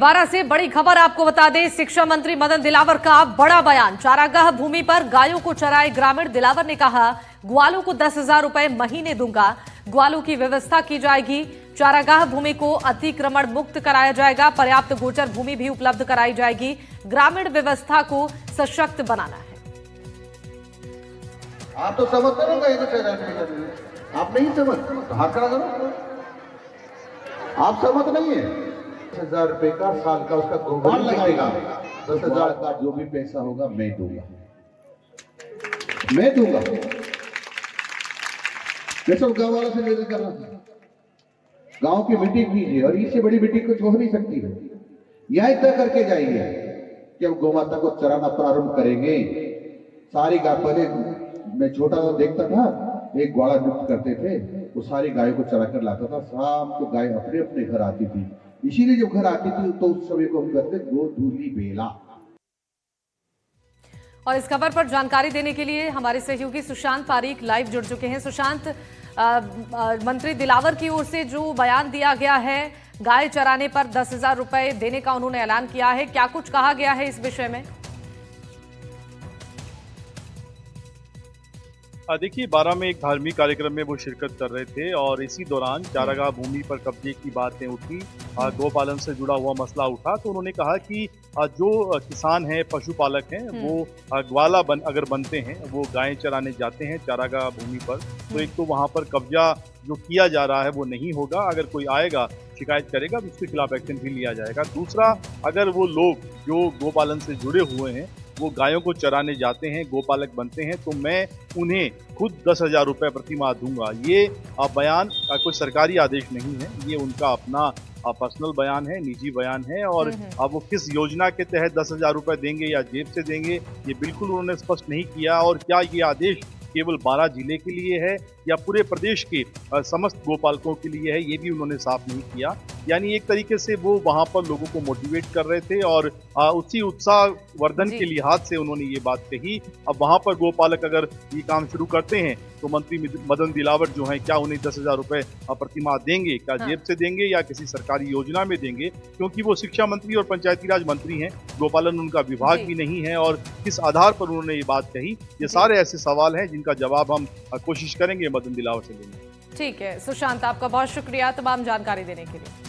बारह से बड़ी खबर आपको बता दें, शिक्षा मंत्री मदन दिलावर का बड़ा बयान। चारागाह भूमि पर गायों को चराए ग्रामीण। दिलावर ने कहा, ग्वालों को 10,000 रुपए महीने दूंगा, ग्वालों की व्यवस्था की जाएगी, चारागाह भूमि को अतिक्रमण मुक्त कराया जाएगा, पर्याप्त गोचर भूमि भी उपलब्ध कराई जाएगी, ग्रामीण व्यवस्था को सशक्त बनाना है। आप तो समझते हो, आप नहीं समझ तो हाथ खड़ा करो। आप समझ नहीं है। 10,000 रुपए का साल का उसका गोबर लगेगा। 10,000 का जो भी पैसा होगा मैं दूंगा, मैं दूंगा। मैं सब गांव वालों से निवेदन कर रहा हूं, गांव की मीटिंग कीजिए और इससे बड़ी मीटिंग कुछ हो नहीं सकती है। यही तय करके जाइए कि हम गौ माता को चराना प्रारंभ करेंगे। सारी गाय, पहले मैं छोटा सा देखता था, एक ग्वाला नियुक्त करते थे, वो सारी गायों को चरा कर लाता था। शाम को गाय अपने अपने घर आती थी, इसीलिए जब घर आती थी तो उस समय को हम करते गोधूली बेला। और इस खबर पर जानकारी देने के लिए हमारे सहयोगी सुशांत पारीक लाइव जुड़ चुके हैं। सुशांत, मंत्री दिलावर की ओर से जो बयान दिया गया है, गाय चराने पर 10,000 रुपए देने का उन्होंने ऐलान किया है, क्या कुछ कहा गया है इस विषय में? देखिए, बारह में एक धार्मिक कार्यक्रम में वो शिरकत कर रहे थे और इसी दौरान चारागाह भूमि पर कब्जे की बातें उठी, गौपालन से जुड़ा हुआ मसला उठा। तो उन्होंने कहा कि जो किसान हैं, पशुपालक हैं, वो ग्वाला अगर बनते हैं, वो गायें चराने जाते हैं चारागाह भूमि पर, तो एक तो वहाँ पर कब्जा जो किया जा रहा है वो नहीं होगा। अगर कोई आएगा शिकायत करेगा तो उसके खिलाफ एक्शन भी लिया जाएगा। दूसरा, अगर वो लोग जो गोपालन से जुड़े हुए हैं वो गायों को चराने जाते हैं, गोपालक बनते हैं, तो मैं उन्हें खुद 10,000 रुपये प्रति माह दूंगा। ये बयान कोई सरकारी आदेश नहीं है, ये उनका अपना पर्सनल बयान है, निजी बयान है। और अब वो किस योजना के तहत 10,000 रुपये देंगे या जेब से देंगे, ये बिल्कुल उन्होंने स्पष्ट नहीं किया। और क्या ये आदेश केवल 12 जिले के लिए है या पूरे प्रदेश के समस्त गोपालकों के लिए है, ये भी उन्होंने साफ नहीं किया। यानी एक तरीके से वो वहां पर लोगों को मोटिवेट कर रहे थे और उसी उत्साह वर्धन के लिहाज से उन्होंने ये बात कही। अब वहां पर गोपालक अगर ये काम शुरू करते हैं तो मंत्री मदन दिलावर जो हैं, क्या उन्हें 10,000 रुपए प्रति माह देंगे? क्या जेब से देंगे या किसी सरकारी योजना में देंगे? क्योंकि वो शिक्षा मंत्री और पंचायती राज मंत्री हैं, गोपालन उनका विभाग भी नहीं है। और किस आधार पर उन्होंने ये बात कही, ये सारे ऐसे सवाल हैं जिनका जवाब हम कोशिश करेंगे मदन दिलावर से लेने। ठीक है सुशांत, आपका बहुत शुक्रिया तमाम जानकारी देने के लिए।